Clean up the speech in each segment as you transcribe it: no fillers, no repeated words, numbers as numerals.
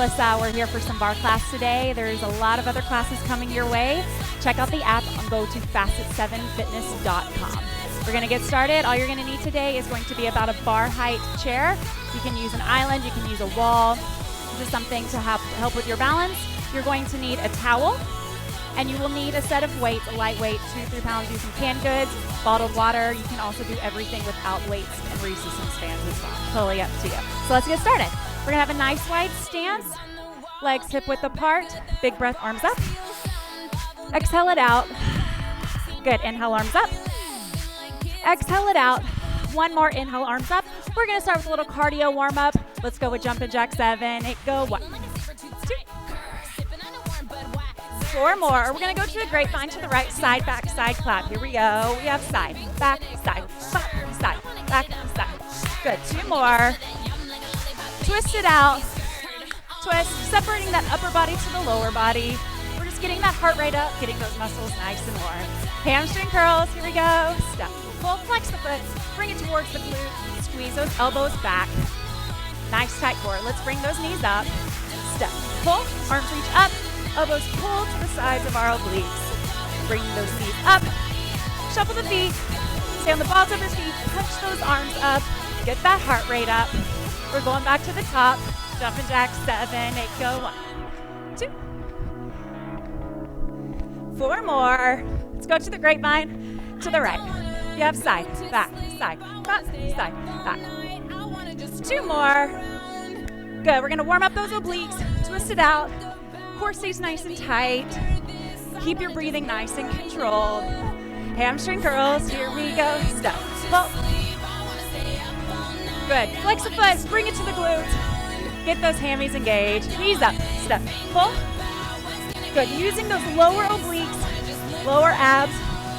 Alissa. We're here for some bar class today. There's a lot of other classes coming your way. Check out the app and go to facet7fitness.com. We're going to get started. All you're going to need today is going to be about a bar height chair. You can use an island, you can use a wall. This is something to help with your balance. You're going to need a towel, and you will need a set of weights, a lightweight, 2-3 pounds, use some canned goods, bottled water. You can also do everything without weights and resistance bands as well. Totally up to you. So let's get started. We're gonna have a nice wide stance, legs hip width apart, big breath, arms up. Exhale it out. Good, inhale, arms up. Exhale it out. One more, inhale, arms up. We're gonna start with a little cardio warm up. Let's go with jumping jack 7, 8, go, 1, 2, 4 more. We're gonna go to the grapevine to the right, side, back, side clap. Here we go. We have side, back, side, side, back, side. Good, 2 more. Twist it out. Twist, separating that upper body to the lower body. We're just getting that heart rate up, getting those muscles nice and warm. Hamstring curls, here we go. Step, pull, flex the foot, bring it towards the glute, squeeze those elbows back. Nice tight core. Let's bring those knees up. Step, pull, arms reach up, elbows pull to the sides of our obliques. Bring those knees up, shuffle the feet, stay on the balls of your feet, touch those arms up, get that heart rate up. We're going back to the top, jumping jack 7, 8, go, 1, 2. 4 more. Let's go to the grapevine, to the right. You have side, back, side, back, side, back. 2 more. Good, we're gonna warm up those obliques, twist it out. Core stays nice and tight. Keep your breathing nice and controlled. Hamstring curls, here we go. Step, pull. Good, flex the foot, bring it to the glutes. Get those hammies engaged. Knees up, step, pull. Good, using those lower obliques, lower abs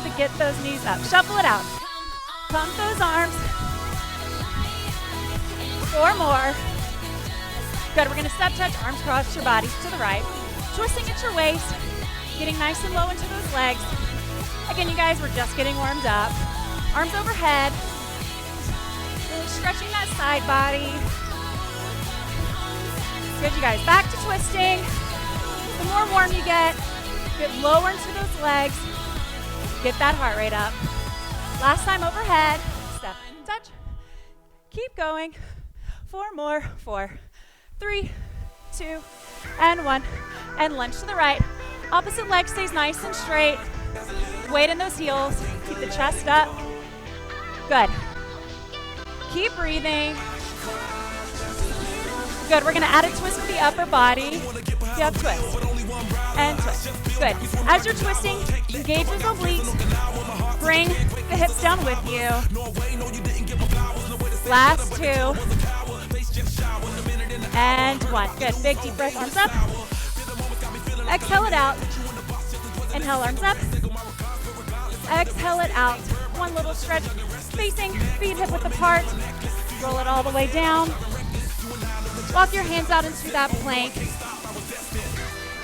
to get those knees up. Shuffle it out. Pump those arms. 4 more. Good, we're gonna step touch, arms cross your body to the right. Twisting at your waist, getting nice and low into those legs. Again, you guys, we're just getting warmed up. Arms overhead. Really stretching that side body. Good, you guys, back to twisting. The more warm you get lower into those legs. Get that heart rate up. Last time overhead. Step, touch. Keep going. 4 more. 4, 3, 2, and 1. And lunge to the right. Opposite leg stays nice and straight. Weight in those heels. Keep the chest up. Good. Keep breathing. Good, we're gonna add a twist with the upper body. You have twist. And twist. Good. As you're twisting, engage those obliques. Bring the hips down with you. Last 2. And 1. Good. Big deep breath, arms up. Exhale it out. Inhale, arms up. Exhale it out. One little stretch. Facing, feet hip width apart. Roll it all the way down. Walk your hands out into that plank.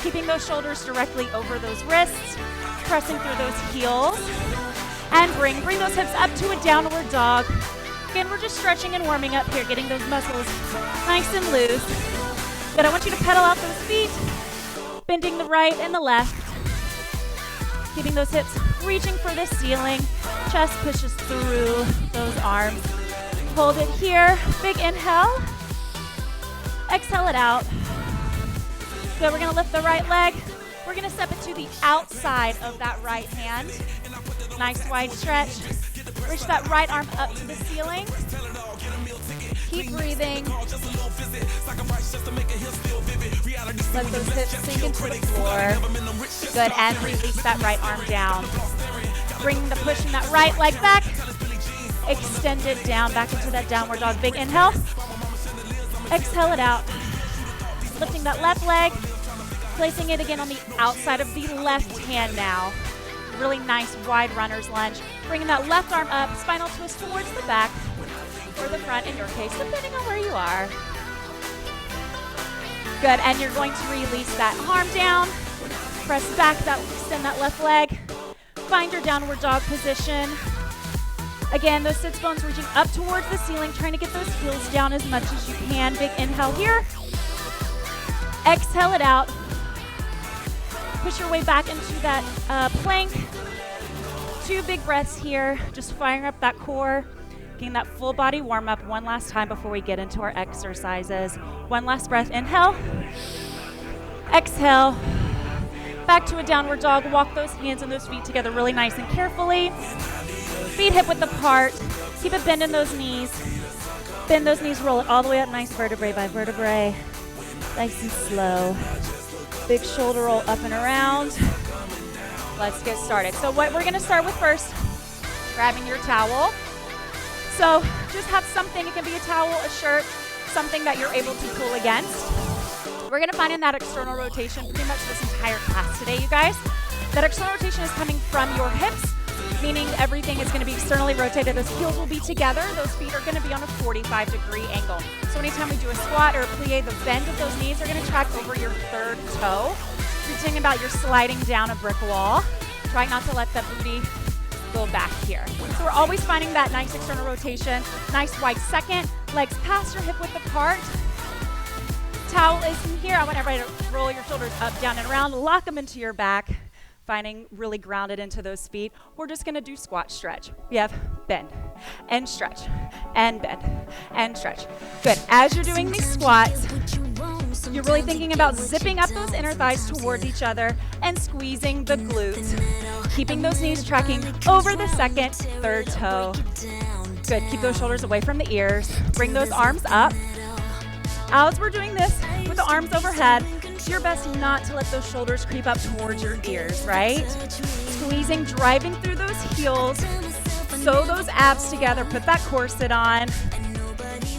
Keeping those shoulders directly over those wrists. Pressing through those heels. And bring those hips up to a downward dog. Again, we're just stretching and warming up here, getting those muscles nice and loose. Good, I want you to pedal out those feet, bending the right and the left. Keeping those hips reaching for the ceiling. Chest pushes through those arms. Hold it here, big inhale. Exhale it out. Good, we're gonna lift the right leg. We're gonna step it to the outside of that right hand. Nice wide stretch. Reach that right arm up to the ceiling. Keep breathing. Let those hips sink into the floor. Good, and release that right arm down. Bring the pushing that right leg back. Extend it down, back into that downward dog. Big inhale. Exhale it out. Lifting that left leg. Placing it again on the outside of the left hand now. Really nice wide runner's lunge. Bringing that left arm up, spinal twist towards the back or the front in your case, depending on where you are. Good, and you're going to release that arm down. Press back, extend that left leg. Find your downward dog position. Again, those sits bones reaching up towards the ceiling, trying to get those heels down as much as you can. Big inhale here. Exhale it out. Push your way back into that plank. 2 big breaths here, just firing up that core, getting that full body warm up one last time before we get into our exercises. One last breath, inhale. Exhale. Back to a downward dog. Walk those hands and those feet together really nice and carefully. Feet hip width apart. Keep a bend in those knees. Bend those knees, roll it all the way up, nice vertebrae by vertebrae. Nice and slow. Big shoulder roll up and around. Let's get started. So what we're gonna start with first, grabbing your towel. So just have something, it can be a towel, a shirt, something that you're able to pull against. We're gonna find in that external rotation pretty much this entire class today, you guys. That external rotation is coming from your hips, meaning everything is gonna be externally rotated. Those heels will be together. Those feet are gonna be on a 45-degree angle. So anytime we do a squat or a plie, the bend of those knees are gonna track over your third toe. Pretending about you're sliding down a brick wall. Trying not to let the booty go back here. So we're always finding that nice external rotation, nice wide second, legs past your hip width apart. Towel is in here. I want everybody to roll your shoulders up, down, and around. Lock them into your back. Finding really grounded into those feet. We're just gonna do squat stretch. We have bend and stretch and bend and stretch. Good. As you're doing these squats, you're really thinking about zipping up those inner thighs towards each other and squeezing the glutes. Keeping those knees tracking over the second, third toe. Good. Keep those shoulders away from the ears. Bring those arms up. As we're doing this with the arms overhead, do your best not to let those shoulders creep up towards your ears, right? Squeezing, driving through those heels. Sew those abs together, put that corset on,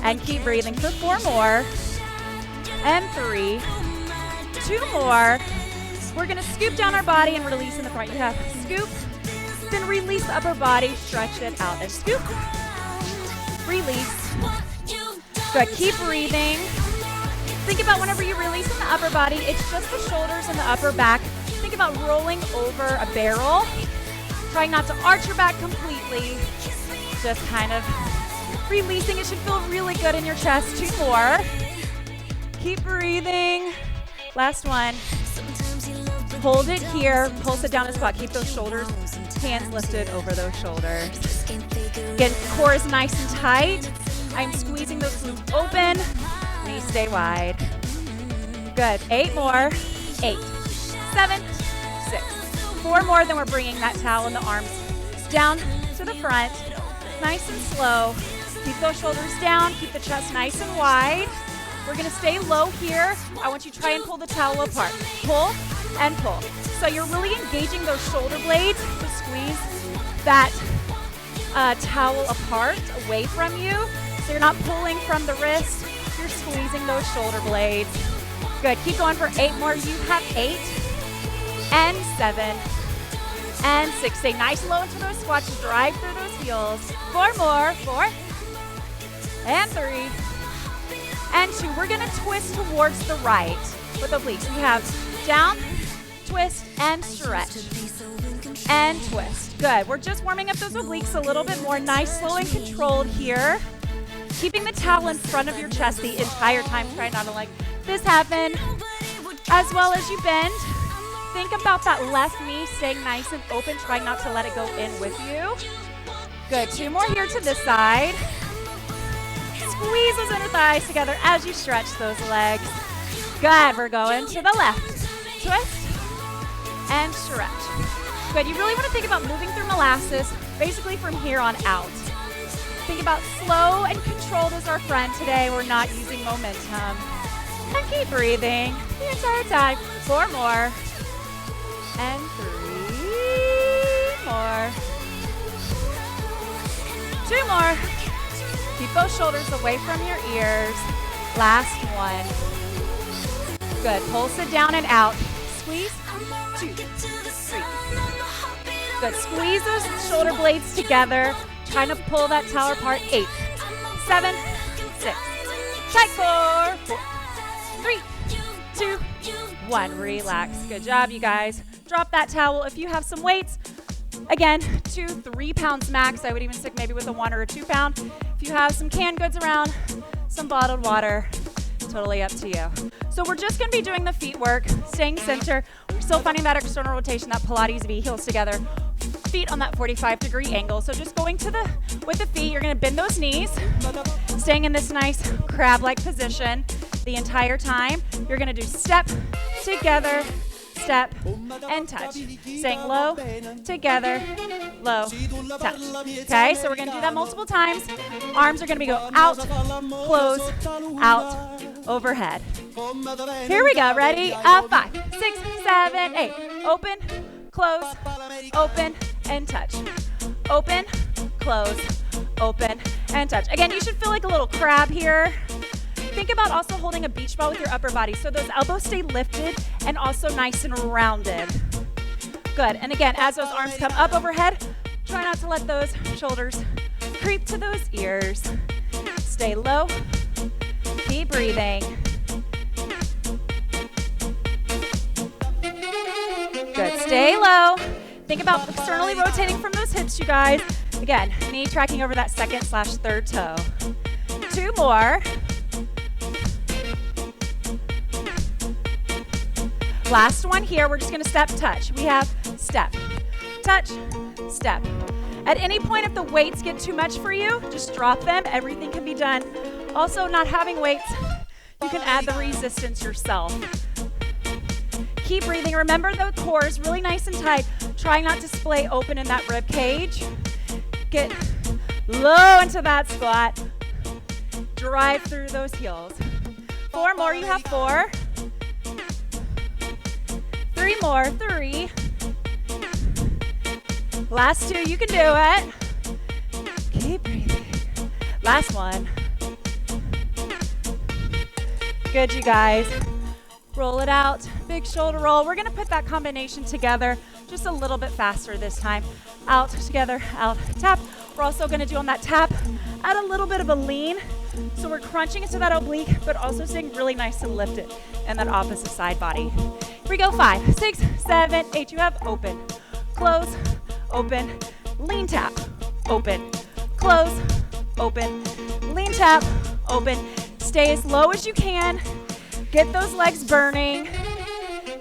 and keep breathing for 4 more, and 3, 2 more. We're gonna scoop down our body and release in the front. You have scoop, then release the upper body, stretch it out, and scoop, release. Good, keep breathing. Think about whenever you release in the upper body, it's just the shoulders and the upper back. Think about rolling over a barrel. Trying not to arch your back completely. Just kind of releasing. It should feel really good in your chest. 2 more. Keep breathing. Last one. Hold it here. Pulse it down and squat. Keep those shoulders, hands lifted over those shoulders. Again, core is nice and tight. I'm squeezing those glutes open. Knees stay wide. Good. 8 more. 8, 7, 6. 4 more, then we're bringing that towel and the arms down to the front. Nice and slow. Keep those shoulders down. Keep the chest nice and wide. We're going to stay low here. I want you to try and pull the towel apart. Pull and pull. So you're really engaging those shoulder blades to squeeze that towel apart away from you. So you're not pulling from the wrist. You're squeezing those shoulder blades. Good. Keep going for 8 more. You have 8 and 7 and 6. Stay nice and low into those squats. Drive through those heels. 4 more. 4 and 3 and 2. We're going to twist towards the right with obliques. We have down, twist, and stretch. And twist. Good. We're just warming up those obliques a little bit more. Nice, slow, and controlled here. Keeping the towel in front of your chest the entire time. Try not to let this happen. As well as you bend, think about that left knee staying nice and open. Try not to let it go in with you. Good. 2 more here to this side. Squeeze those inner thighs together as you stretch those legs. Good. We're going to the left. Twist and stretch. Good. You really want to think about moving through molasses, basically from here on out. Think about slow and controlled as our friend today. We're not using momentum. And keep breathing the entire time. 4 more. And 3 more. 2 more. Keep those shoulders away from your ears. Last one. Good. Pulse it down and out. Squeeze. 2, 3. Good. Squeeze those shoulder blades together. Trying to pull that towel apart. 8, 7, 6. Tight core. 4, 3, 2, 1. Relax. Good job, you guys. Drop that towel. If you have some weights, again, 2, 3 pounds max. I would even stick maybe with a 1 or a 2 pound. If you have some canned goods around, some bottled water, Totally up to you. So we're just going to be doing the feet work, staying center. We're still finding that external rotation, that Pilates V, heels together, feet on that 45-degree angle. So just going with the feet, you're going to bend those knees, staying in this nice crab-like position the entire time. You're going to do step, together, step, and touch. Staying low, together, low, touch. Okay, so we're going to do that multiple times. Arms are going to be go out, close, out, overhead. Here we go. Ready? 5, 6, 7, 8. Open, close, open, and touch. Open, close, open, and touch. Again, you should feel like a little crab here. Think about also holding a beach ball with your upper body so those elbows stay lifted and also nice and rounded. Good. And again, as those arms come up overhead, try not to let those shoulders creep to those ears. Stay low. Keep breathing. Good. Stay low. Think about externally rotating from those hips, you guys. Again, knee tracking over that second/third toe. 2 more. Last one here, we're just gonna step, touch. We have step, touch, step. At any point, if the weights get too much for you, just drop them. Everything can be done. Also, not having weights, you can add the resistance yourself. Keep breathing. Remember the core is really nice and tight. Try not to splay open in that rib cage. Get low into that squat. Drive through those heels. 4 more, you have 4. 3 more, 3. Last 2, you can do it. Keep breathing. Last one. Good, you guys. Roll it out, big shoulder roll. We're gonna put that combination together just a little bit faster this time. Out, together, out, tap. We're also gonna do on that tap, add a little bit of a lean. So we're crunching into that oblique, but also staying really nice and lifted in that opposite side body. Here we go, 5, 6, 7, 8. You have open, close, open, lean tap, open, close, open, lean tap, open. Stay as low as you can. Get those legs burning.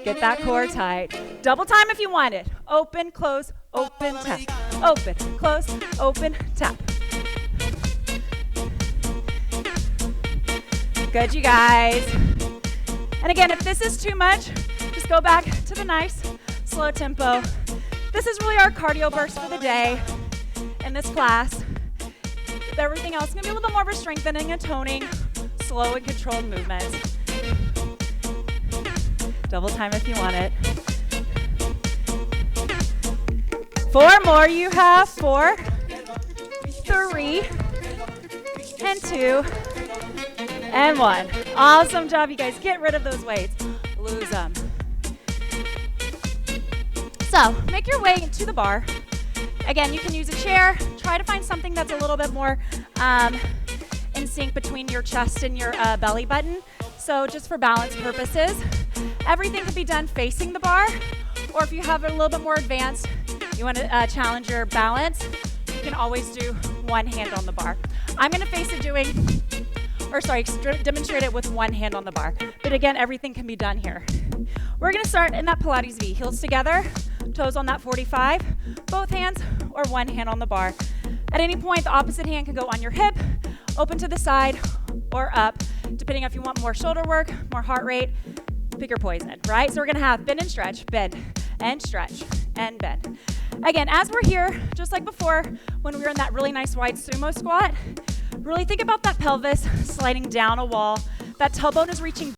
Get that core tight. Double time if you want it. Open, close, open, tap. Open, close, open, tap. Good, you guys. And again, if this is too much, just go back to the nice, slow tempo. This is really our cardio burst for the day in this class. Everything else is gonna be a little bit more of a strengthening and toning, slow and controlled movements. Double time if you want it. 4 more, you have 4, 3, and 2, and 1. Awesome job, you guys. Get rid of those weights. Lose them. So, make your way to the bar. Again, you can use a chair. Try to find something that's a little bit more in sync between your chest and your belly button. So, just for balance purposes. Everything can be done facing the bar, or if you have it a little bit more advanced, you want to challenge your balance, you can always do one hand on the bar. I'm going to demonstrate it with one hand on the bar. But again, everything can be done here. We're going to start in that Pilates V. Heels together, toes on that 45, both hands or one hand on the bar. At any point, the opposite hand can go on your hip, open to the side or up, depending if you want more shoulder work, more heart rate. Pick your poison, right? So we're gonna have bend and stretch, bend and stretch and bend. Again, as we're here, just like before, when we were in that really nice wide sumo squat, really think about that pelvis sliding down a wall. That tailbone is reaching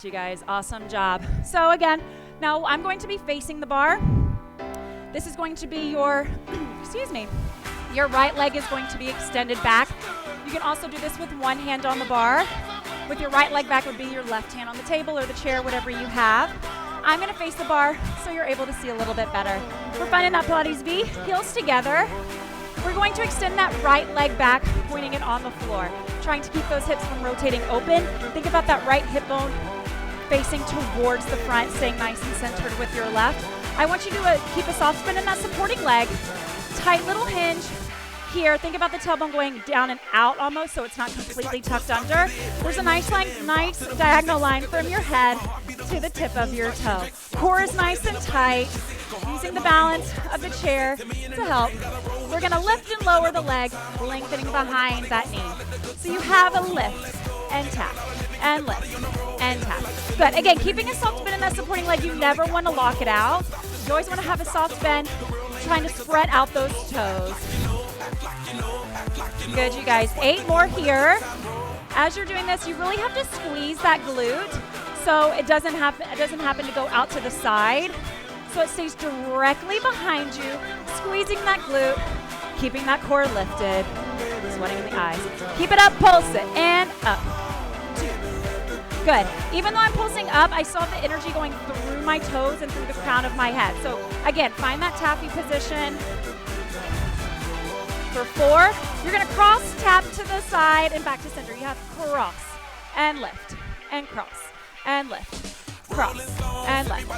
You guys, awesome job. So again, now I'm going to be facing the bar. This is going to be your, excuse me, your right leg is going to be extended back. You can also do this with one hand on the bar. With your right leg back would be your left hand on the table or the chair, whatever you have. I'm gonna face the bar so you're able to see a little bit better. We're finding that Pilates V, heels together. We're going to extend that right leg back, pointing it on the floor, trying to keep those hips from rotating open. Think about that right hip bone facing towards the front, staying nice and centered with your left. I want you to keep a soft spin in that supporting leg. Tight little hinge here. Think about the tailbone going down and out almost, so it's not completely tucked under. There's a nice diagonal line from your head to the tip of your toe. Core is nice and tight. Using the balance of the chair to help. We're gonna lift and lower the leg, lengthening behind that knee. So you have a lift and tap, and lift and tap. Good, again, keeping a soft bend in that supporting leg. You never wanna lock it out. You always wanna have a soft bend, trying to spread out those toes. Good, you guys, 8 more here. As you're doing this, you really have to squeeze that glute so it doesn't happen to go out to the side. So it stays directly behind you, squeezing that glute, keeping that core lifted, sweating in the eyes. Keep it up, pulse it, and up. 2. Good. Even though I'm pulsing up, I still have the energy going through my toes and through the crown of my head. So again, find that taffy position. For 4, you're gonna cross, tap to the side, and back to center. You have cross, and lift, and cross, and lift. Cross and lift.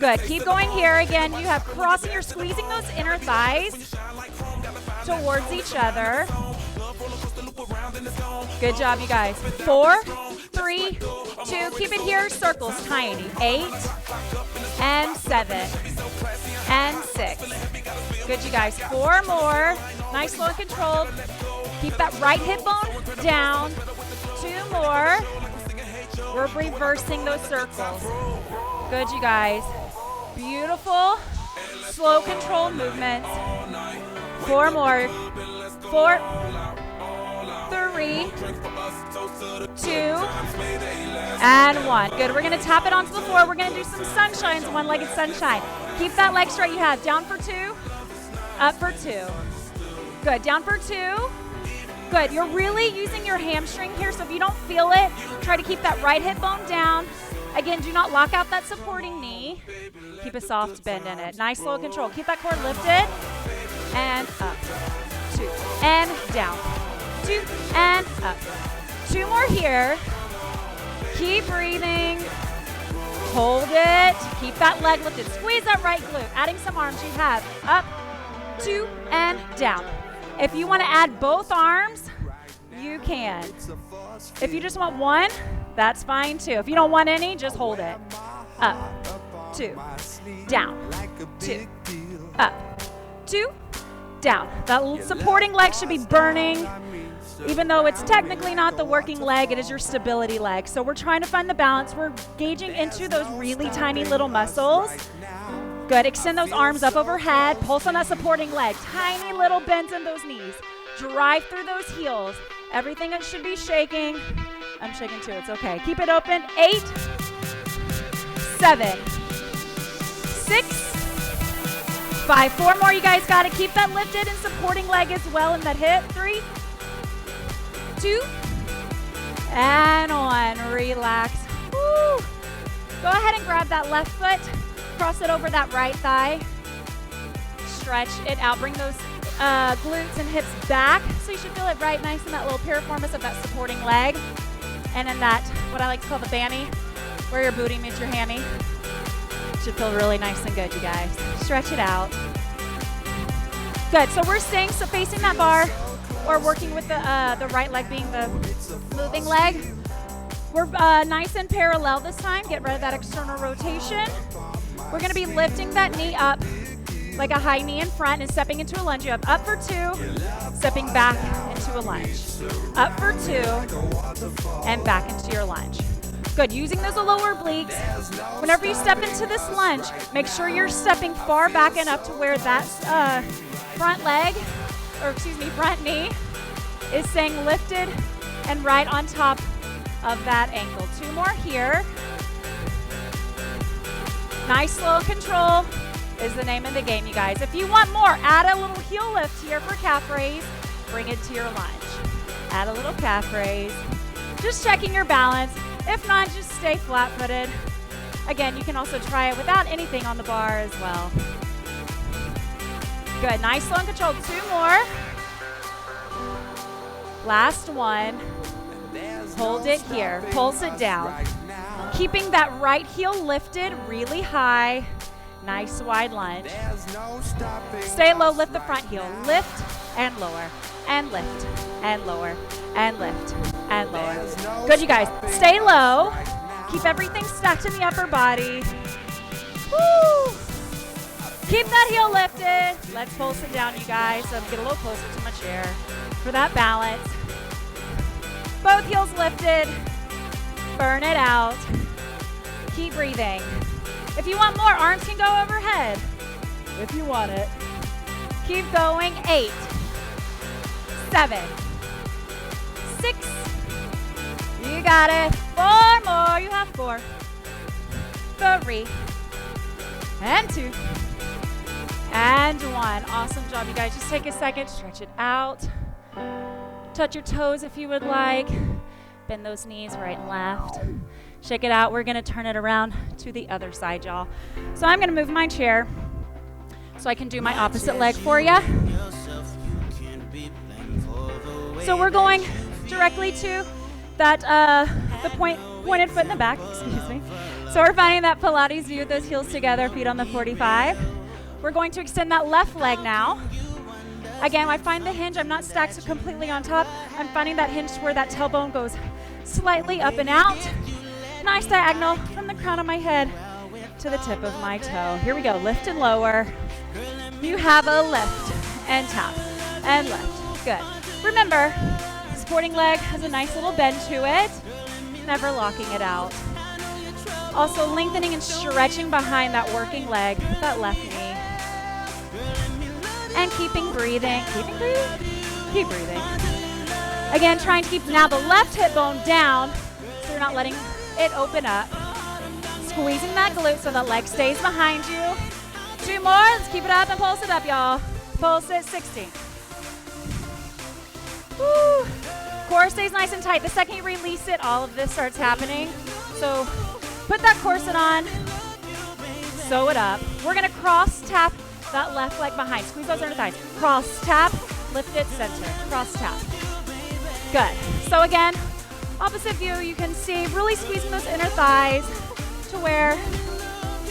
Good. Keep going here. Again, you have crossing. You're squeezing those inner thighs towards each other. Good job, you guys. 4, 3, 2. Keep it here. Circles, tiny. 8 and 7 and 6. Good, you guys. 4 more. Nice, slow, and controlled. Keep that right hip bone down. 2 more. We're reversing those circles. Good, you guys. Beautiful, slow, controlled movements. 4 more. 4, 3, 2, and 1. Good, we're gonna tap it onto the floor. We're gonna do some sunshines, one-legged sunshine. Keep that leg straight you have. Down for 2, up for 2. Good, down for 2. Good, you're really using your hamstring here, so if you don't feel it, try to keep that right hip bone down. Again, do not lock out that supporting knee. Keep a soft bend in it. Nice, slow control. Keep that core lifted. And up. 2, and down. 2, and up. 2 more here. Keep breathing. Hold it. Keep that leg lifted. Squeeze that right glute. Adding some arms, you have up, 2, and down. If you want to add both arms, you can. If you just want one, that's fine too. If you don't want any, just hold it. Up, 2, down, 2, up, 2, down. That supporting leg should be burning. Even though it's technically not the working leg, it is your stability leg. So we're trying to find the balance. We're gauging into those really tiny little muscles. Good, extend those arms up overhead, pulse on that supporting leg, tiny little bends in those knees. Drive through those heels. Everything that should be shaking. I'm shaking too, it's okay. Keep it open. 8, 7, 6, 5. 4 more, you guys got it. Keep that lifted and supporting leg as well in that hip. 3, 2, and 1. Relax. Woo. Go ahead and grab that left foot. Cross it over that right thigh. Stretch it out. Bring those glutes and hips back. So you should feel it right nice in that little piriformis of that supporting leg. And in that, what I like to call the banny, where your booty meets your hammy. Should feel really nice and good, you guys. Stretch it out. Good, so we're staying, so facing that bar, or working with the right leg being the moving leg. We're nice and parallel this time. Get rid of that external rotation. We're gonna be lifting that knee up like a high knee in front and stepping into a lunge. You have up for 2, stepping back into a lunge. Up for 2, and back into your lunge. Good, using those lower obliques. Whenever you step into this lunge, make sure you're stepping far back enough to where that front knee is staying lifted and right on top of that ankle. 2 more here. Nice slow control is the name of the game, you guys. If you want more, add a little heel lift here for calf raise. Bring it to your lunge. Add a little calf raise. Just checking your balance. If not, just stay flat-footed. Again, you can also try it without anything on the bar as well. Good, nice, slow and controlled. 2 more. Last one. Hold it here, pulse it down. Keeping that right heel lifted really high. Nice wide lunge. Stay low, lift the front heel. Lift and lower, and lift, and lower, and lift, and lower. Good, you guys. Stay low. Keep everything stacked in the upper body. Woo! Keep that heel lifted. Let's pulse it down, you guys. So get a little closer to my chair for that balance. Both heels lifted. Burn it out. Keep breathing. If you want more, arms can go overhead. If you want it. Keep going. 8, 7, 6. You got it. 4 more. You have 4. 3. And 2. And 1. Awesome job, you guys. Just take a second. Stretch it out. Touch your toes if you would like. Bend those knees right and left. Shake it out. We're going to turn it around to the other side, y'all. So I'm going to move my chair so I can do my opposite leg for you. So we're going directly to that the pointed foot in the back. Excuse me. So we're finding that Pilates view with those heels together, feet on the 45. We're going to extend that left leg now. Again, I find the hinge, I'm not stacked completely on top. I'm finding that hinge where that tailbone goes slightly up and out. Nice diagonal from the crown of my head to the tip of my toe. Here we go, lift and lower. You have a lift and tap and lift. Good. Remember, supporting leg has a nice little bend to it, never locking it out. Also lengthening and stretching behind that working leg, that left knee. And keeping breathing. Keeping breathing? Keep breathing. Again, trying to keep now the left hip bone down so you're not letting it open up. Squeezing that glute so the leg stays behind you. 2 more. Let's keep it up and pulse it up, y'all. Pulse it. 16. Woo. Core stays nice and tight. The second you release it, all of this starts happening. So put that corset on. Sew it up. We're going to cross tap that left leg behind. Squeeze those inner thighs. Cross tap, lift it, center. Cross tap. Good. So again, opposite view, you can see really squeezing those inner thighs to where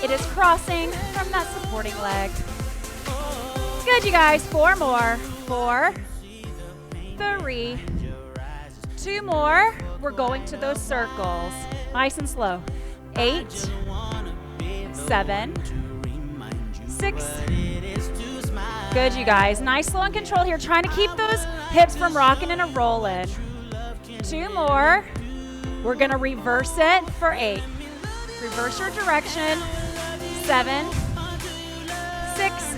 it is crossing from that supporting leg. Good, you guys. 4 more. 4, 3, 2 more. We're going to those circles. Nice and slow. 8, 7, 6. Good, you guys. Nice, slow, and controlled here. Trying to keep those hips from rocking and a rolling. 2 more. We're going to reverse it for 8. Reverse your direction. 7, 6.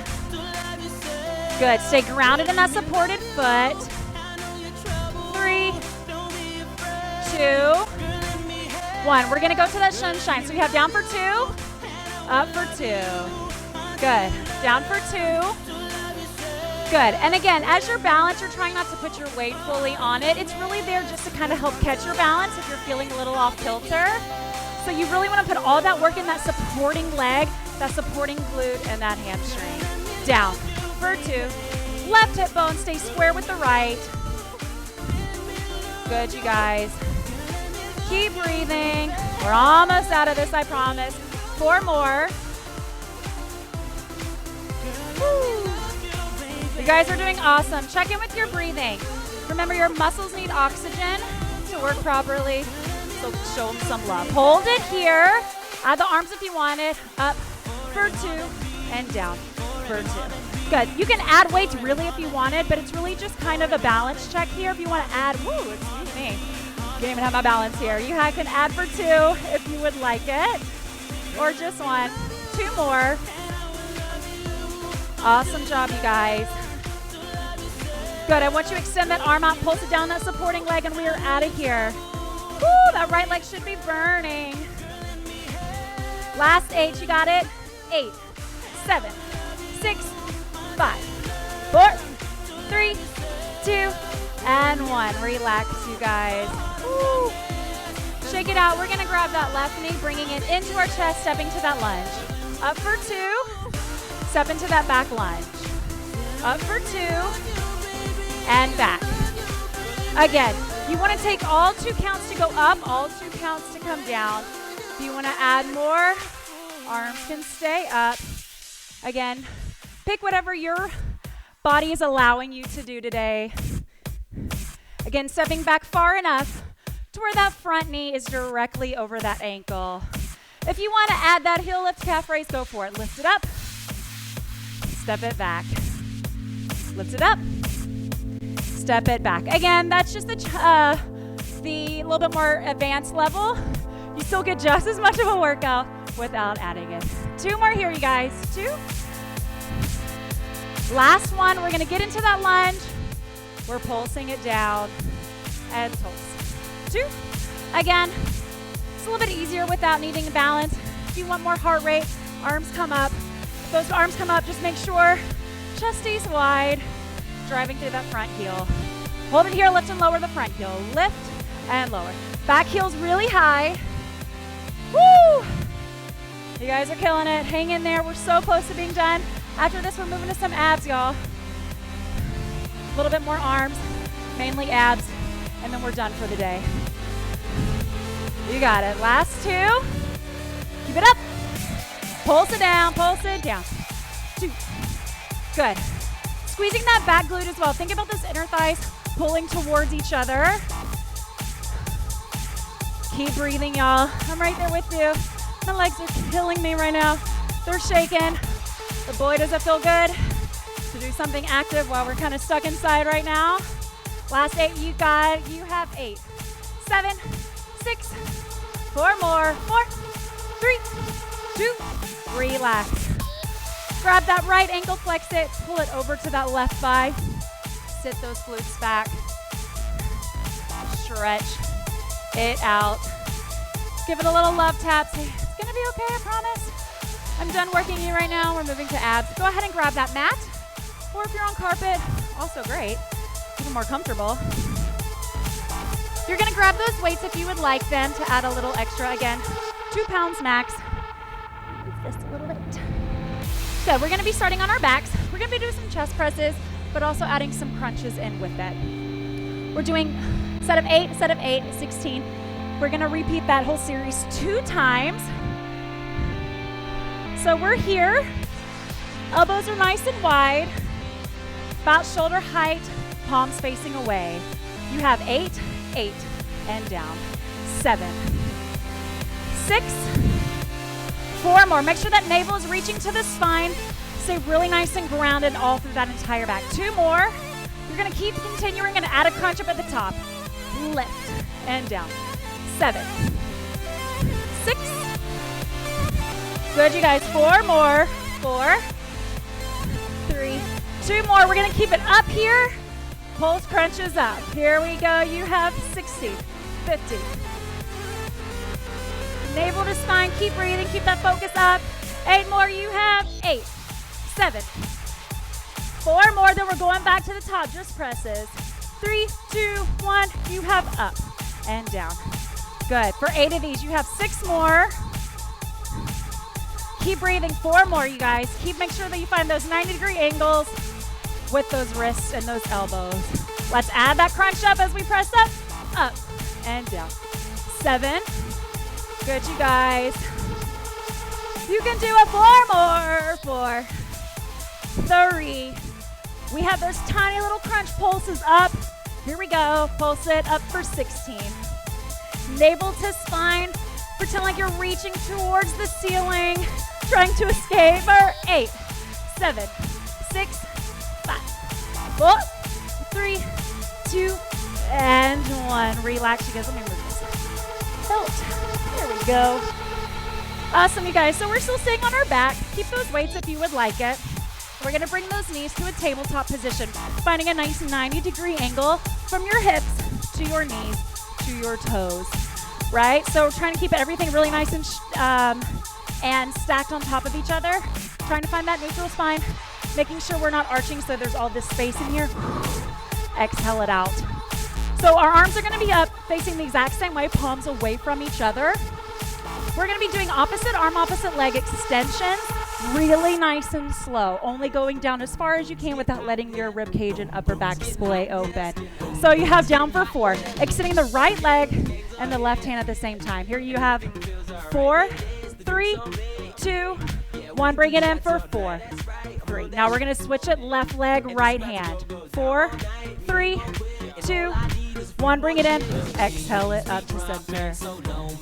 Good. Stay grounded in that supported foot. 3, 2, 1. We're going to go to that sunshine. So we have down for 2, up for 2. Good. Down for 2. Good. And again, as you're balanced, you're trying not to put your weight fully on it. It's really there just to kind of help catch your balance if you're feeling a little off kilter. So you really want to put all that work in that supporting leg, that supporting glute, and that hamstring. Down for 2. Left hip bone stays square with the right. Good, you guys. Keep breathing. We're almost out of this, I promise. 4 more. Woo. You guys are doing awesome. Check in with your breathing. Remember, your muscles need oxygen to work properly, so show them some love. Hold it here. Add the arms if you want it. Up for 2 and down for 2. Good. You can add weights really if you wanted, but it's really just kind of a balance check here. If you want to add, excuse me. Can't even have my balance here. You can add for 2 if you would like it, or just 1. 2 more. Awesome job, you guys. Good. I want you to extend that arm out, pulse it down that supporting leg, and we are out of here. Woo, that right leg should be burning. Last 8, you got it? 8, 7, 6, 5, 4, 3, 2, and 1. Relax, you guys. Woo. Shake it out. We're gonna grab that left knee, bringing it into our chest, stepping to that lunge. Up for 2, step into that back lunge. Up for 2, and back. Again, you wanna take all 2 counts to go up, all 2 counts to come down. If you wanna add more, arms can stay up. Again, pick whatever your body is allowing you to do today. Again, stepping back far enough to where that front knee is directly over that ankle. If you want to add that heel lift calf raise, go for it. Lift it up, step it back. Lift it up, step it back. Again, that's just the little bit more advanced level. You still get just as much of a workout without adding it. 2 more here, you guys. 2. Last one, we're gonna get into that lunge. We're pulsing it down and pulse. 2. Again, it's a little bit easier without needing a balance. If you want more heart rate, arms come up. If those arms come up, just make sure chest stays wide, driving through that front heel. Hold it here, lift and lower the front heel. Lift and lower. Back heel's really high. Woo! You guys are killing it. Hang in there. We're so close to being done. After this, we're moving to some abs, y'all. A little bit more arms, mainly abs, and then we're done for the day. You got it. Last 2. Keep it up. Pulse it down, pulse it down. 2. Good. Squeezing that back glute as well. Think about those inner thighs pulling towards each other. Keep breathing, y'all. I'm right there with you. My legs are killing me right now. They're shaking. But boy, does it feel good to do something active while we're kind of stuck inside right now. Last 8, you have 8, 7, 6, 4 more, 4, 3, 2, relax. Grab that right ankle, flex it, pull it over to that left thigh. Sit those glutes back. Stretch it out. Give it a little love tap. Say, it's gonna be okay, I promise. I'm done working you right now. We're moving to abs. Go ahead and grab that mat. Or if you're on carpet, also great. Even more comfortable. You're gonna grab those weights if you would like them to add a little extra. Again, 2 pounds max. Move this a little bit. Good, we're gonna be starting on our backs. We're gonna be doing some chest presses, but also adding some crunches in with it. We're doing set of 8, 16. We're gonna repeat that whole series 2 times. So we're here, elbows are nice and wide, about shoulder height, palms facing away. You have 8, 8, and down. 7, 6, 4 more. Make sure that navel is reaching to the spine. Stay really nice and grounded all through that entire back. 2 more. You're gonna keep continuing and add a crunch up at the top. Lift and down. 7, 6, good, you guys. 4 more. 4, 3, 2 more. We're gonna keep it up here. Pulse crunches up. Here we go. You have 60, 50. Navel to spine. Keep breathing. Keep that focus up. 8 more. You have 8, 7. 4 more. Then we're going back to the top. Just presses. 3, 2, 1. You have up and down. Good. For 8 of these, you have 6 more. Keep breathing. 4 more, you guys. Make sure that you find those 90-degree angles with those wrists and those elbows. Let's add that crunch up as we press up, and down. 7. Good, you guys. You can do it. 4 more. 4, 3. We have those tiny little crunch pulses up. Here we go. Pulse it up for 16. Navel to spine. Pretend like you're reaching towards the ceiling, trying to escape. For 8, 7, 6, 5, 4, 3, 2, and 1. Relax, you guys. Let me move this belt. There we go. Awesome, you guys. So we're still staying on our back. Keep those weights if you would like it. We're gonna bring those knees to a tabletop position, finding a nice 90-degree angle from your hips to your knees to your toes, right? So we're trying to keep everything really nice and and stacked on top of each other. Trying to find that neutral spine, making sure we're not arching so there's all this space in here. Exhale it out. So our arms are gonna be up, facing the exact same way, palms away from each other. We're gonna be doing opposite arm, opposite leg extensions, really nice and slow, only going down as far as you can without letting your rib cage and upper back splay open. So you have down for 4, extending the right leg and the left hand at the same time. Here you have 4, 3, 2, 1. Bring it in for 4, 3. Now we're gonna switch it, left leg, right hand. 4, 3, 2, 1. Bring it in. Exhale it up to center.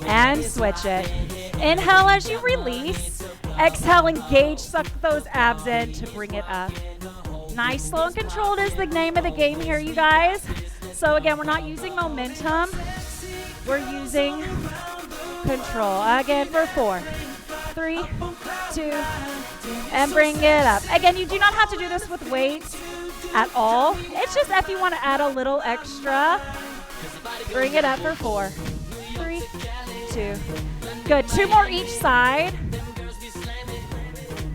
And switch it. Inhale as you release. Exhale, engage, suck those abs in to bring it up. Nice, slow, and controlled is the name of the game here, you guys. So again, we're not using momentum. We're using control. Again for 4, 3, 2, and bring it up. Again, you do not have to do this with weights at all. It's just if you want to add a little extra. Bring it up for 4, 3, 2. Good. 2 more each side.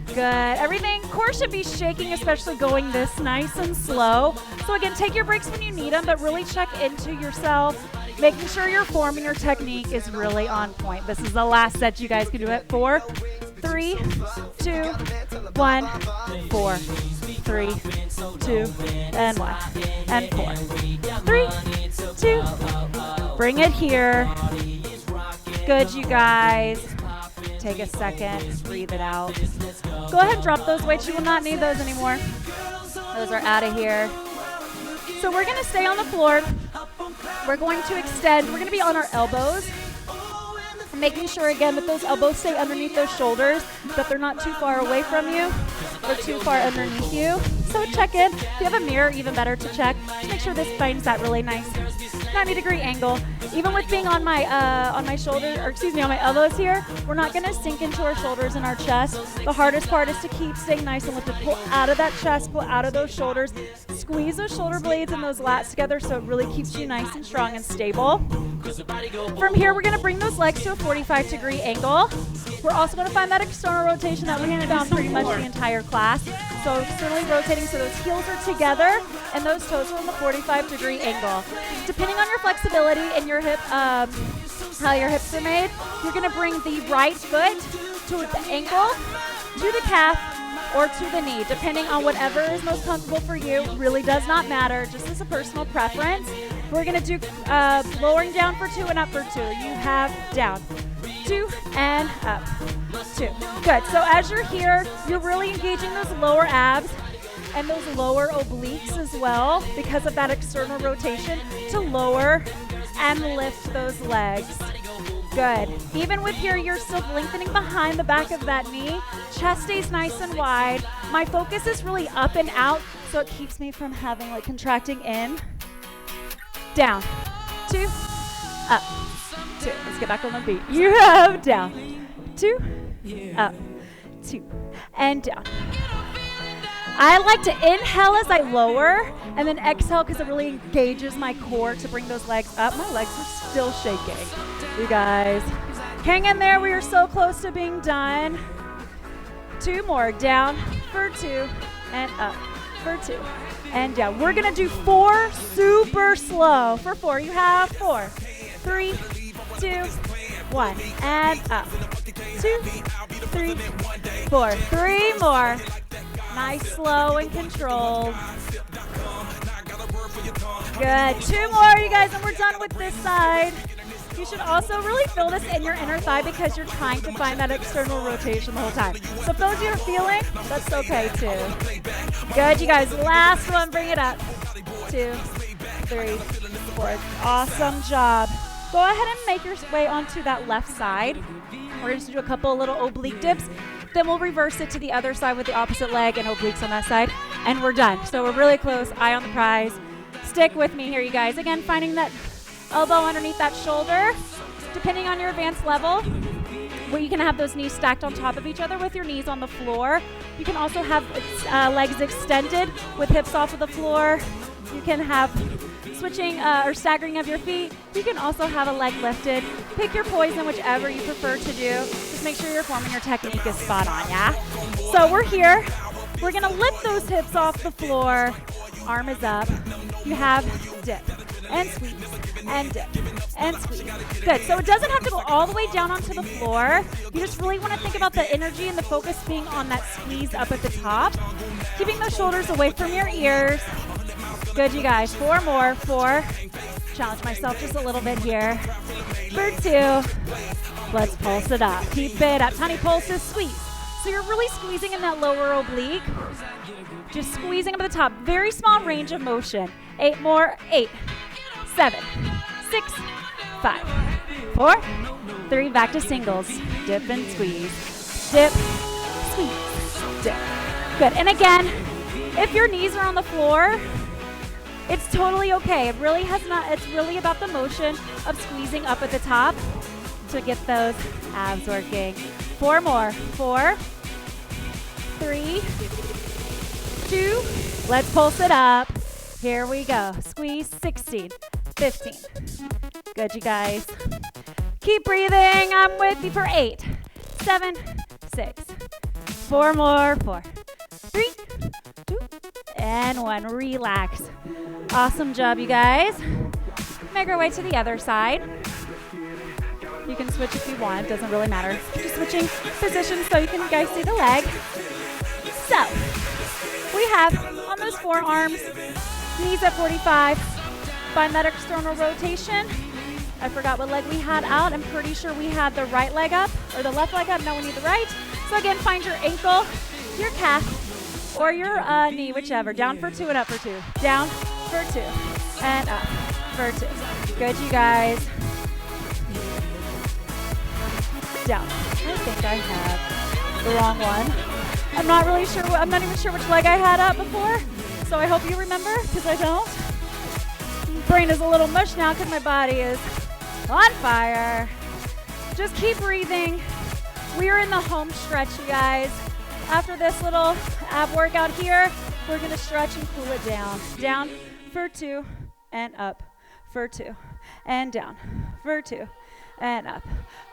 Good. Everything, core should be shaking, especially going this nice and slow. So again, take your breaks when you need them, but really check into yourself, making sure your form and your technique is really on point. This is the last set. You guys can do it. 4, 3, 2, 1, 4, 3, 2, and 1, and 4, 3, 2. Bring it here. Good, you guys. Take a second, breathe it out. Go ahead and drop those weights. You will not need those anymore. Those are out of here. So we're gonna stay on the floor. We're going to extend. We're gonna be on our elbows. Making sure again that those elbows stay underneath those shoulders, that they're not too far away from you or too far underneath you. So check in. If you have a mirror, even better to check. Just make sure this finds that really nice 90-degree angle. Even with being on my shoulder, or excuse me, on my elbows here, we're not gonna sink into our shoulders and our chest. The hardest part is to keep staying nice and lifted. Pull out of that chest, pull out of those shoulders. Squeeze those shoulder blades and those lats together so it really keeps you nice and strong and stable. From here, we're gonna bring those legs to a 45-degree angle. We're also gonna find that external rotation that we found pretty much the entire class. So externally rotating so those heels are together and those toes are on the 45-degree angle. Depending on your flexibility and your hip, how your hips are made, you're gonna bring the right foot to the ankle, to the calf, or to the knee, depending on whatever is most comfortable for you. Really does not matter, just as a personal preference. We're gonna do lowering down for 2 and up for 2. You have down, 2 and up, 2. Good, so as you're here, you're really engaging those lower abs and those lower obliques as well because of that external rotation to lower and lift those legs. Good. Even with here, you're still lengthening behind the back of that knee. Chest stays nice and wide. My focus is really up and out, so it keeps me from having like contracting in. Down, 2, up, 2. Let's get back on the beat. You have down, 2, up, 2, and down. I like to inhale as I lower and then exhale because it really engages my core to bring those legs up. My legs are still shaking. You guys, hang in there. We are so close to being done. 2 more. Down for 2 and up for 2 and down. We're going to do 4 super slow. For 4, you have 4, 3, 2, 1, and up. 2, 3, 4. 3 more. Nice, slow, and controlled. Good. 2 more, you guys, and we're done with this side. You should also really feel this in your inner thigh because you're trying to find that external rotation the whole time. So if those you're feeling, that's okay too. Good, you guys. Last one, bring it up. 2, 3, 4. Awesome job. Go ahead and make your way onto that left side. We're going to do a couple little oblique dips. Then we'll reverse it to the other side with the opposite leg and obliques on that side. And we're done. So we're really close. Eye on the prize. Stick with me here, you guys. Again, finding that elbow underneath that shoulder. Depending on your advanced level, where you can have those knees stacked on top of each other with your knees on the floor. You can also have legs extended with hips off of the floor. You can have switching or staggering of your feet, you can also have a leg lifted. Pick your poison, whichever you prefer to do. Just make sure you're forming your technique is spot on, yeah? So we're here. We're gonna lift those hips off the floor. Arm is up. You have dip and squeeze and dip and squeeze. Good, so it doesn't have to go all the way down onto the floor. You just really wanna think about the energy and the focus being on that squeeze up at the top. Keeping those shoulders away from your ears. Good, you guys, 4 more, 4. Challenge myself just a little bit here. For 2, let's pulse it up. Keep it up, tiny pulses, squeeze. So you're really squeezing in that lower oblique. Just squeezing up at the top. Very small range of motion. 8 more. 8, 7, 6, 5, 4, 3. Back to singles. Dip and squeeze. Dip, squeeze, dip. Good. And again, if your knees are on the floor, it's totally okay. It really has not. It's really about the motion of squeezing up at the top to get those abs working. 4 more. 4, 3, 2. Let's pulse it up. Here we go. Squeeze. 16, 15. Good, you guys. Keep breathing. I'm with you for 8, 7, 6. 4 more. 4, 3, 2, and 1. Relax. Awesome job, you guys. Make our way to the other side. You can switch if you want, doesn't really matter. Just switching positions so you guys see the leg. So, we have on those forearms, knees at 45. Find that external rotation. I forgot what leg we had out. I'm pretty sure we had the right leg up, or the left leg up. No, we need the right. So again, find your ankle, your calf, or your knee, whichever. Down for 2 and up for 2. Down for 2 and up for 2. Good, you guys. Down. I think I have the wrong one. I'm not really sure. I'm not even sure which leg I had up before. So I hope you remember, because I don't. Brain is a little mush now because my body is on fire. Just keep breathing. We are in the home stretch, you guys. After this little ab workout here, we're gonna stretch and cool it down. Down for 2 and up for 2 and down for 2 and up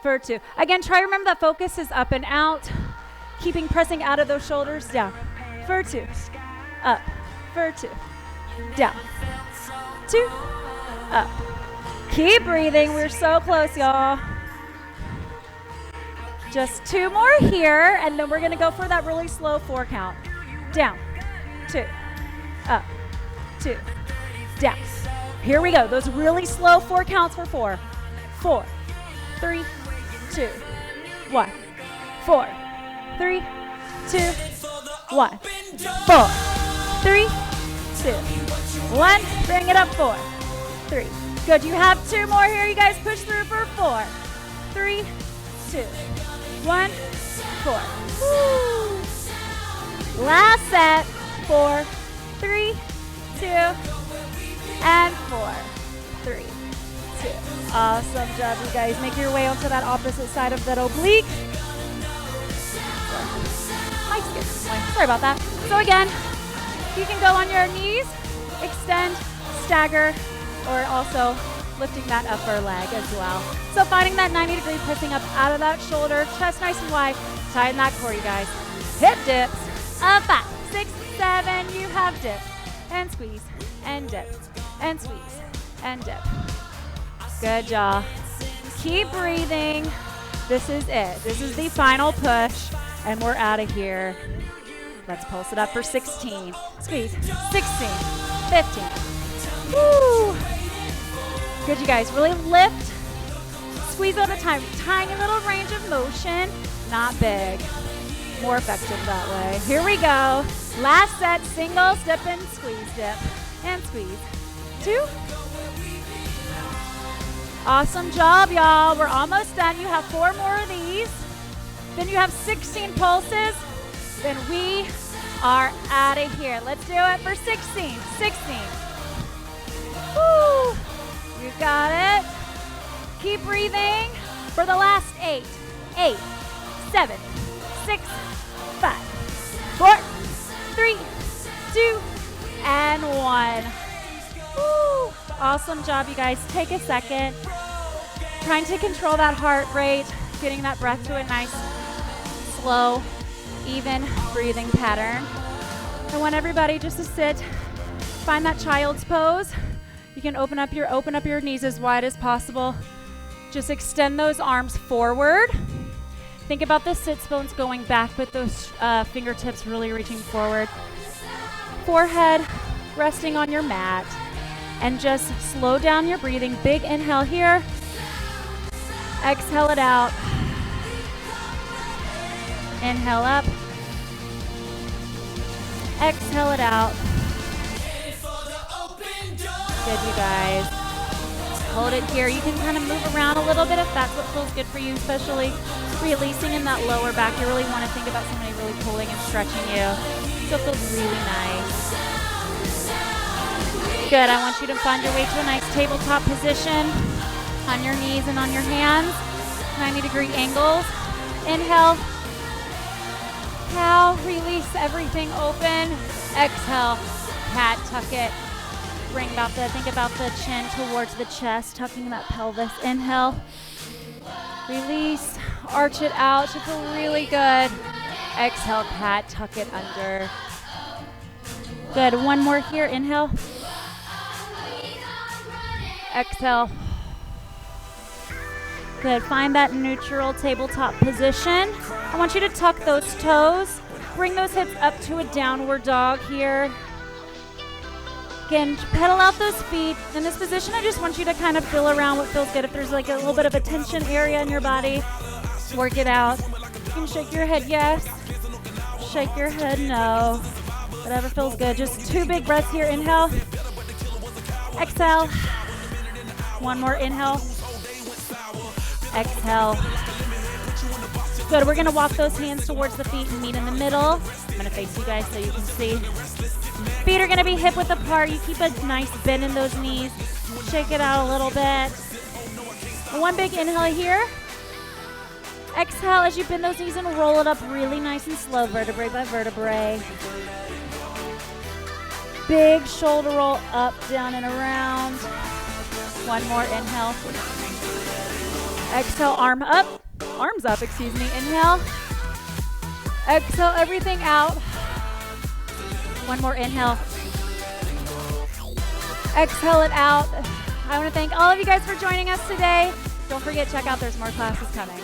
for 2. Again, try to remember that focus is up and out. Keeping pressing out of those shoulders. Down for 2, up for 2, down, 2, up. Keep breathing. We're so close, y'all. Just 2 more here, and then we're gonna go for that really slow 4 count. Down, 2, up, 2, down. Here we go. Those really slow 4 counts for 4. 4, 3, 2, 1. 4, 3, 2, 1. 4, 3, 2, 1. Bring it up. 4, 3. Good. You have 2 more here. You guys push through for 4, 3, 2, 1, 4. Woo. Last set. 4, 3, 2, and 4, 3, 2. Awesome job, you guys. Make your way onto that opposite side of that oblique. Sorry about that. So again, you can go on your knees, extend, stagger, or also lifting that upper leg as well. So finding that 90-degree pressing up out of that shoulder, chest nice and wide, tighten that core, you guys. Hip dips, 5, 6, 7, you have dip, and squeeze, and dip, and squeeze, and dip. Good job. Keep breathing. This is it. This is the final push, and we're out of here. Let's pulse it up for 16. Squeeze. 16, 15. Woo! Good, you guys. Really lift. Squeeze at a time. Tiny little range of motion. Not big. More effective that way. Here we go. Last set. Singles, dip and squeeze, dip and squeeze. 2. Awesome job, y'all. We're almost done. You have 4 more of these. Then you have 16 pulses. Then we are out of here. Let's do it for 16. 16. Woo! You got it. Keep breathing for the last 8. 8, 7, 6, 5, 4, 3, 2, and 1. Woo! Awesome job, you guys. Take a second. Trying to control that heart rate, getting that breath to a nice, slow, even breathing pattern. I want everybody just to sit, find that child's pose. You can open up your knees as wide as possible. Just extend those arms forward. Think about the sits bones going back, but those fingertips really reaching forward. Forehead resting on your mat. And just slow down your breathing. Big inhale here. Exhale it out. Inhale up. Exhale it out. Good, you guys. Hold it here. You can kind of move around a little bit if that's what feels good for you, especially releasing in that lower back. You really want to think about somebody really pulling and stretching you. So it feels really nice. Good. I want you to find your way to a nice tabletop position on your knees and on your hands. 90-degree angles. Inhale. Cow. Release everything open. Exhale. Cat. Tuck it. Think about the chin towards the chest, tucking that pelvis. Inhale. Release. Arch it out. Should feel really good. Exhale. Cat. Tuck it under. Good. One more here. Inhale. Exhale. Good. Find that neutral tabletop position. I want you to tuck those toes. Bring those hips up to a downward dog here. Again, pedal out those feet. In this position, I just want you to kind of feel around what feels good. If there's like a little bit of a tension area in your body, work it out. You can shake your head yes. Shake your head no. Whatever feels good. Just 2 big breaths here. Inhale. Exhale. One more inhale. Exhale. Good. We're going to walk those hands towards the feet and meet in the middle. I'm going to face you guys so you can see. Feet are going to be hip width apart. You keep a nice bend in those knees. Shake it out a little bit. One big inhale here. Exhale as you bend those knees and roll it up really nice and slow, vertebrae by vertebrae. Big shoulder roll up, down, and around. One more inhale. Exhale, arms up, excuse me. Inhale. Exhale, everything out. One more inhale. Exhale it out. I want to thank all of you guys for joining us today. Don't forget, check out, there's more classes coming.